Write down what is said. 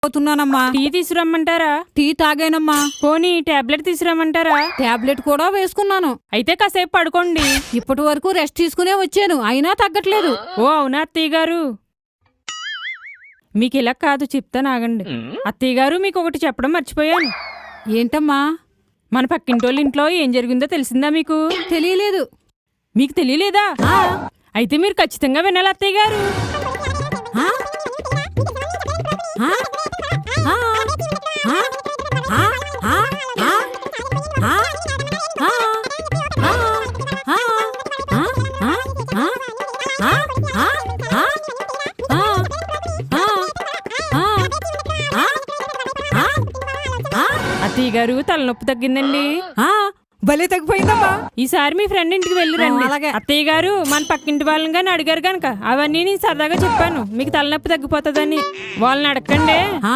పోతున్నానమ్మా. Tea తీసుకురమ్మంటారా? Tea తాగానమ్మా. పోనీ tablet తీసుకురమ్మంటారా? Tablet కూడా వేసుకున్నాను. అయితే కాసేపు పడుకోండి. ఇప్పటి వరకు రెస్ట్ తీసుకునే వచ్చాను, అయినా తగ్గట్లేదు. ఓ అవునా అత్తయ్య గారు? మీకు ఇలా కాదు, చెప్తాను ఆగండి. అత్తయ్య గారు, మీకు ఒకటి చెప్పడం మర్చిపోయాను. ఏంటమ్మా? మన పక్కింటోళ్ళ ఇంట్లో ఏం జరిగిందో తెలిసిందా మీకు? తెలియలేదు. మీకు తెలియలేదా? అయితే మీరు ఖచ్చితంగా వినాలి అత్తయ్య గారు. అత్తయ్య గారు, తలనొప్పి తగ్గిందండి. భలే తగ్గిపోయిందమ్మా. ఈసారి మీ ఫ్రెండ్ ఇంటికి వెళ్ళి రండి. అలాగే. అత్తయ్య గారు, మన పక్కింటి వాళ్ళని కానీ అడిగారు కనుక అవన్నీ నేను సరదాగా చెప్పాను, మీకు తలనొప్పి తగ్గిపోతుందని. వాళ్ళని అడగండి.